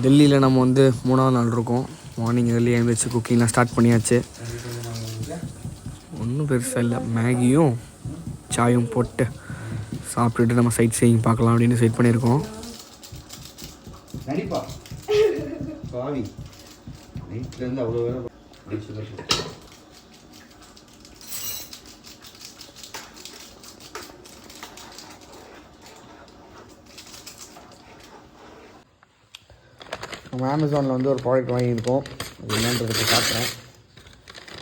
டெல்லியில் நம்ம வந்து 3வது நாள் இருக்கோம். மார்னிங் ஏர்லி எழுந்திரிச்சு குக்கிங்லாம் ஸ்டார்ட் பண்ணியாச்சு. ஒன்றும் பெருசாக இல்லை, மேகியும் சாயும் போட்டு சாப்பிட்டுட்டு நம்ம சைட் சீயிங் பார்க்கலாம் அப்படின்னு செட் பண்ணியிருக்கோம். நடிப்பா பாவி நைட்லேருந்து அவ்வளோ வேலை. நம்ம அமேசானில் வந்து ஒரு ப்ராடக்ட் வாங்கியிருக்கோம். அது என்னன்றதுக்கு காட்டுறேன்.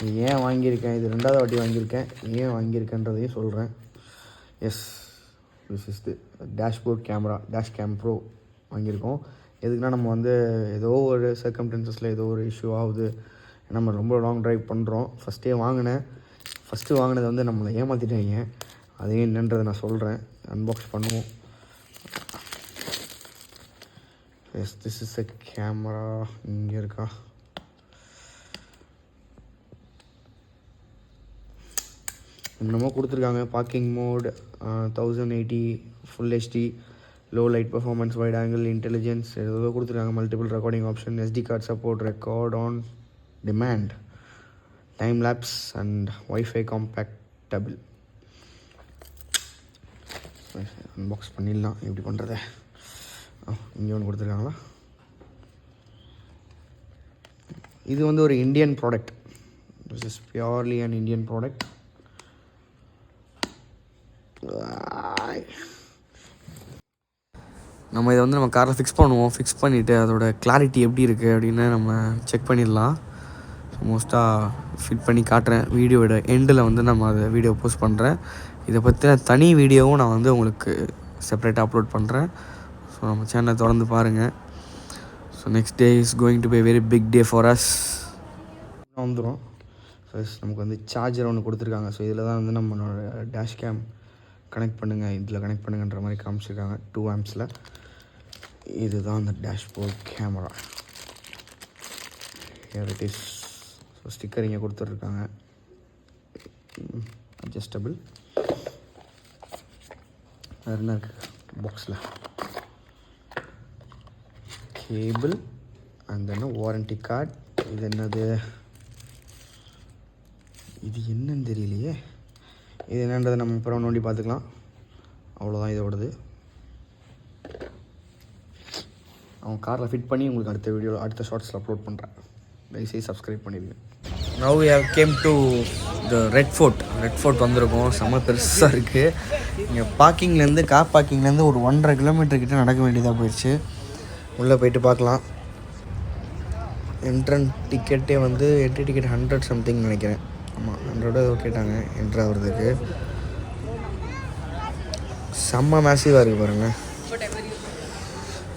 இது ஏன் வாங்கியிருக்கேன், இது 2வது வாட்டி வாங்கியிருக்கேன், ஏன் வாங்கியிருக்கேன்றதையும் சொல்கிறேன். Yes, this is the dashboard camera, dash cam pro வாங்கியிருக்கோம். எதுக்குன்னா நம்ம வந்து ஏதோ ஒரு சர்க்கம்டன்சஸில் ஏதோ ஒரு இஷ்யூ ஆகுது, நம்ம ரொம்ப லாங் ட்ரைவ் பண்ணுறோம். ஃபஸ்ட்டு வாங்கினது வந்து நம்மளை ஏமாற்றிட்டாங்க. அதையும் என்னன்றதை நான் சொல்கிறேன், அன்பாக்ஸ் பண்ணுவோம். Yes, this is a camera. இங்கே இருக்கா? என்னமோ கொடுத்துருக்காங்க. Parking mode 1080 full HD, low light performance, wide angle, intelligence, ஏதோ கொடுத்துருக்காங்க. Multiple recording option, SD card support, record on demand, time lapse and wifi compatible. Unbox பண்ணிடலாம். எப்படி பண்ணுறத? இங்கே ஒன்று கொடுத்துருக்காங்களா? இது வந்து ஒரு Indian product. This is purely an Indian product. நம்ம இதை வந்து நம்ம காரில் ஃபிக்ஸ் பண்ணுவோம். ஃபிக்ஸ் பண்ணிவிட்டு அதோட கிளாரிட்டி எப்படி இருக்குது அப்படின்னு நம்ம செக் பண்ணிடலாம். மோஸ்ட்டாக ஃபிட் பண்ணி காட்டுறேன். வீடியோட எண்டில் வந்து நம்ம அதை வீடியோ போஸ்ட் பண்ணுறேன். இதை பற்றின தனி வீடியோவும் நான் வந்து உங்களுக்கு செப்பரேட்டாக அப்லோட் பண்ணுறேன். ஸோ நம்ம சேனலை தொடர்ந்து பாருங்கள். So next day is going to be very big day for us. வந்துடும். ஸோ நமக்கு வந்து சார்ஜர் ஒன்று கொடுத்துருக்காங்க. ஸோ இதில் தான் வந்து நம்மளோட டேஷ் கேம் கனெக்ட் பண்ணுங்கள், இதில் கனெக்ட் பண்ணுங்கன்ற மாதிரி காமிச்சிருக்காங்க. 2 ஆம்ப்ஸில். இதுதான் அந்த dashboard camera. Here it is. So sticker இங்கே கொடுத்துட்ருக்காங்க, அட்ஜஸ்டபிள். வேறு என்ன இருக்குது பாக்ஸில்? Cable and then warranty card. இது என்னது? இது என்னன்னு தெரியலையே. இது என்னன்றதை நம்ம அப்புறம் நோண்டி பார்த்துக்கலாம். அவ்வளோதான் இதோடது. அவங்க காரில் ஃபிட் பண்ணி உங்களுக்கு அடுத்த வீடியோவில் அடுத்த ஷார்ட்ஸில் அப்லோட் பண்ணுறேன். தயவுசெய்து சப்ஸ்கிரைப் பண்ணிடுங்க. Now we have come to the Red Fort வந்திருக்கோம். செம்ம பெருசாக இருக்குது. இங்கே பார்க்கிங்லேருந்து கார் பார்க்கிங்லேருந்து ஒரு 1.5 கிலோமீட்டர் கிட்ட நடக்க வேண்டியதாக போயிடுச்சு. உள்ளே போயிட்டு பார்க்கலாம். என்ட்ரன் டிக்கெட்டே வந்து என்ட்ரி டிக்கெட் 100 சம்திங் நினைக்கிறேன். ஆமாம், 100 ஏதோ கேட்டாங்க என்ட்ரி ஆகிறதுக்கு. செம்ம மேசிவாக இருக்குது பாருங்கள்.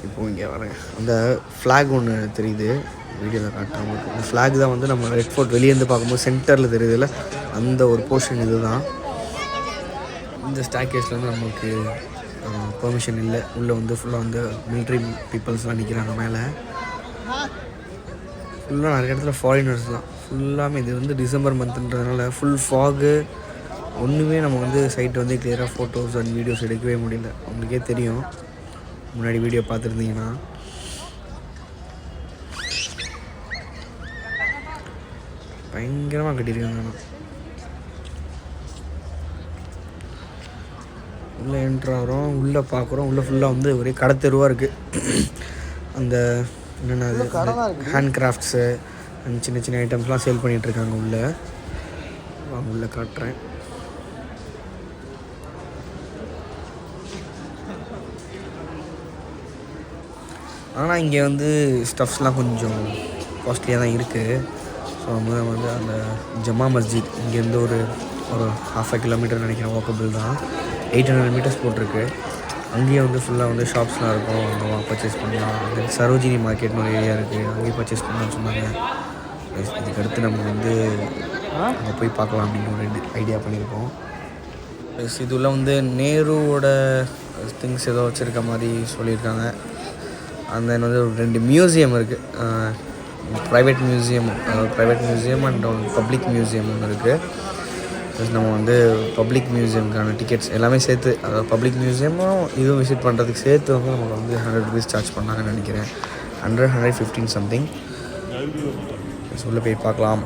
இப்போது இங்கே வரேன். அந்த ஃப்ளாக் ஒன்று தெரியுது, வீடியோவில் காட்டுறேன் உங்களுக்கு. இந்த ஃப்ளாக் தான் வந்து நம்ம ரெட் ஃபோர்ட் வெளியேருந்து பார்க்கும்போது சென்டரில் தெரியுதுல்ல, அந்த ஒரு போர்ஷன் இது தான். இந்த ஸ்டாக்கேஸில் வந்து நமக்கு பெர்மிஷன் இல்லை. உள்ளே வந்து ஃபுல்லாக வந்து மிலிட்ரி பீப்புள்ஸ்லாம் நிற்கிறாங்க மேலே. ஃபுல்லாக நிறைய இடத்துல ஃபாரினர்ஸ் தான் ஃபுல்லாமே. இது வந்து டிசம்பர் மந்த்ன்றதுனால ஃபுல் ஃபாகு. ஒன்றுமே நம்ம வந்து சைட்டை வந்து கிளியராக ஃபோட்டோஸ் அண்ட் வீடியோஸ் எடுக்கவே முடியல. உங்களுக்கே தெரியும், முன்னாடி வீடியோ பார்த்துருந்தீங்கன்னா. பயங்கரமாக கட்டியிருக்காங்க. ஆனால் உள்ளே என்ட்ராகிறோம், உள்ளே பார்க்குறோம். உள்ளே ஃபுல்லாக வந்து ஒரே கடை தெருவாக இருக்குது. அந்த என்னென்ன அது ஹேண்ட் கிராஃப்ட்ஸு அண்ட் சின்ன சின்ன ஐட்டம்ஸ்லாம் சேல் பண்ணிகிட்ருக்காங்க உள்ளே. வாங்க உள்ளே காட்டுறேன். ஆனால் இங்கே வந்து ஸ்டஃப்ஸ்லாம் கொஞ்சம் காஸ்ட்லியாக தான் இருக்குது. ஸோ நம்ம வந்து அந்த ஜமா மஸ்ஜித் இங்கேருந்து ஒரு 1/2 கிலோமீட்டர் நினைக்கிறேன், வாக்கபிள் தான். 800 மீட்டர்ஸ் போட்டிருக்கு. அங்கேயே வந்து ஃபுல்லாக வந்து ஷாப்ஸ்லாம் இருக்கும், அங்கே பர்ச்சேஸ் பண்ணலாம். தென் சரோஜினி மார்க்கெட்னு ஒரு ஏரியா இருக்குது, அங்கேயே பர்ச்சேஸ் பண்ணலாம்னு சொன்னாங்க. இதுக்கடுத்து நம்ம வந்து அங்கே போய் பார்க்கலாம் அப்படின்னு ஒரு ஐடியா பண்ணியிருக்கோம். இதுல வந்து நேருவோட திங்ஸ் ஏதோ வச்சுருக்க மாதிரி சொல்லியிருக்காங்க. அந்த வந்து ஒரு 2 மியூசியம் இருக்குது. Private museum and public museum ஒன்று இருக்குது. நம்ம வந்து பப்ளிக் மியூசியமுக்கான டிக்கெட்ஸ் எல்லாமே சேர்த்து, அதாவது பப்ளிக் மியூசியமும் இதுவும் விசிட் பண்ணுறதுக்கு சேர்த்து வந்து நமக்கு வந்து 100 rupees சார்ஜ் பண்ணாங்கன்னு நினைக்கிறேன். 100-115 சம்திங். உள்ளே போய் பார்க்கலாம்.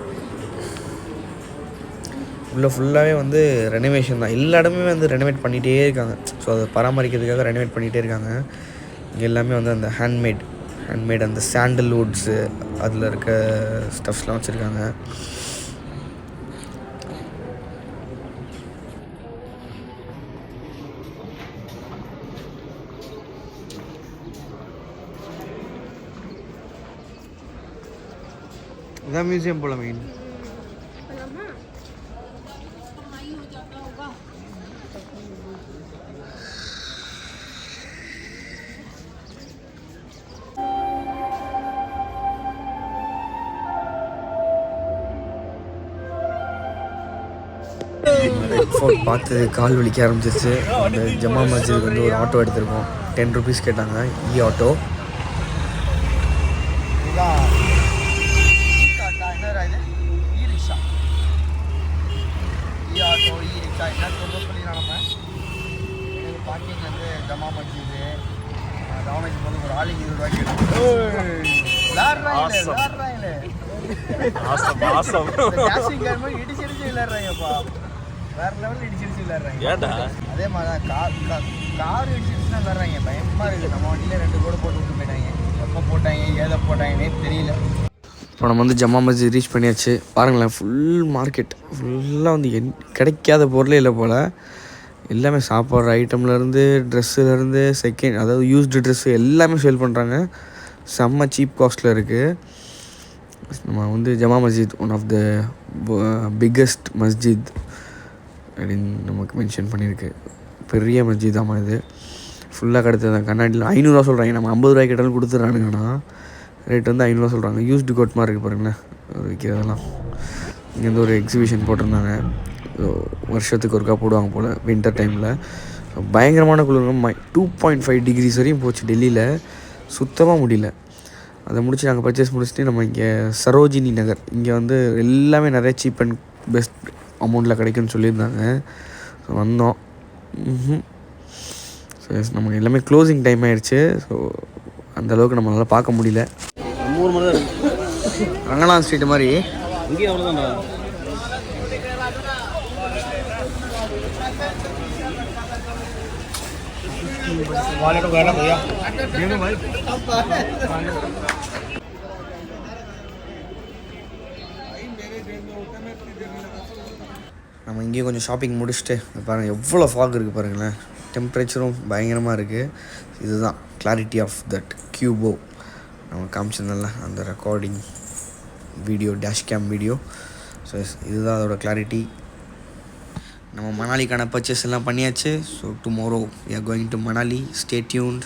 உள்ளே ஃபுல்லாகவே வந்து ரெனோவேஷன் தான். எல்லா இடமே வந்து ரெனோவேட் பண்ணிகிட்டே இருக்காங்க. ஸோ அதை பராமரிக்கிறதுக்காக ரெனோவேட் பண்ணிகிட்டே இருக்காங்க. இங்கே எல்லாமே வந்து அந்த ஹேண்ட்மேட் அந்த சாண்டல்வுட்ஸு அதில் இருக்க ஸ்டஃப்ஸ்லாம் வச்சுருக்காங்க. இதான் மியூசியம் போல மெயின். ரெட் ஃபோர்ட் பார்த்து கால் வலிக்க ஆரம்பிச்சிருச்சு. அந்த ஜமா மஸ்ஜிதுக்கு வந்து ஒரு ஆட்டோ எடுத்திருக்கோம். 10 rupees கேட்டாங்க. ஆட்டோ. பார்க்கிங் வந்து ஜமா மஸ்ஜிது ராமேஜ் வந்து ஒரு ஆளுக்கு 20 ரூபாய்க்கு இடிச்சிருச்சு விளையாடுறாங்கப்பா. வேற லெவலில் இடிச்சிருச்சு விளையாடுறாங்க. அதே மாதிரி தான் கார் இடிச்சிருச்சுன்னா விளையாடுறாங்க. பயமாக இருக்குது. நம்ம வண்டியில் 2 கூட போட்டு விட்டு போயிட்டாங்க. எப்போ போட்டாங்க ஏதை போட்டாங்கன்னே தெரியல. இப்போ நம்ம வந்து ஜமா மஸ்ஜித் ரீச் பண்ணியாச்சு. பாருங்களேன், ஃபுல் மார்க்கெட் ஃபுல்லாக வந்து கிடைக்காத பொருளே இல்லை போல். எல்லாமே சாப்பிட்ற ஐட்டம்லேருந்து ட்ரெஸ்ஸுலேருந்து அதாவது யூஸ்டு ட்ரெஸ்ஸு எல்லாமே சேல் பண்ணுறாங்க. செம்ம சீப் காஸ்ட்டில் இருக்குது. நம்ம வந்து Jama Masjid one of the biggest மஸ்ஜித் அப்படின்னு நமக்கு மென்ஷன் பண்ணியிருக்கு. பெரிய மஸ்ஜித் ஆமாம். இது ஃபுல்லாக கிடைத்தது தான். கண்ணாடியில் 500 ரூபா சொல்கிறாங்க. நம்ம 50 ரூபாய்க்கு கேட்டாலும் கொடுத்துட்றானுங்கண்ணா. ரேட் வந்து 500 ரூபா சொல்கிறாங்க. யூஸ்டு கோட் மாதிரி இருக்குது பாருங்களேன் விற்கிறதெல்லாம். இங்கேருந்து ஒரு எக்ஸிபிஷன் போட்டிருந்தாங்க. வருஷத்துக்கு ஒருக்கா போடுவாங்க போல் வின்டர் டைமில். பயங்கரமான குளிர். 2.5 degrees வரையும் போச்சு டெல்லியில். சுத்தமாக முடியல. அதை முடிச்சு நாங்கள் பர்ச்சேஸ் முடிச்சுட்டு நம்ம இங்கே சரோஜினி நகர் இங்கே வந்து எல்லாமே நிறைய சீப் அண்ட் பெஸ்ட் அமௌண்ட்டில் கிடைக்குன்னு சொல்லியிருந்தாங்க. ஸோ வந்தோம். ஸோ நம்ம எல்லாமே க்ளோசிங் டைம் ஆகிடுச்சு. ஸோ அந்தளவுக்கு நம்மளால் பார்க்க முடியல. ரங்கநாத் ஸ்ட்ரீட் மாதிரி இங்கேயும் அவ்வளோதான். நம்ம இங்கேயும் கொஞ்சம் ஷாப்பிங் முடிச்சுட்டு பாருங்கள் எவ்வளோ ஃபாக் இருக்குது பாருங்களேன். டெம்பரேச்சரும் பயங்கரமாக இருக்குது. இதுதான் கிளாரிட்டி ஆஃப் தட் QuboPro நம்ம காமிச்சிருந்தோம்ல அந்த recording video, dash game video. So இதுதான் அதோட கிளாரிட்டி. நம்ம மணாலிக்கான பர்ச்சேஸ் எல்லாம் பண்ணியாச்சு. So tomorrow we are going to Manali. Stay tuned.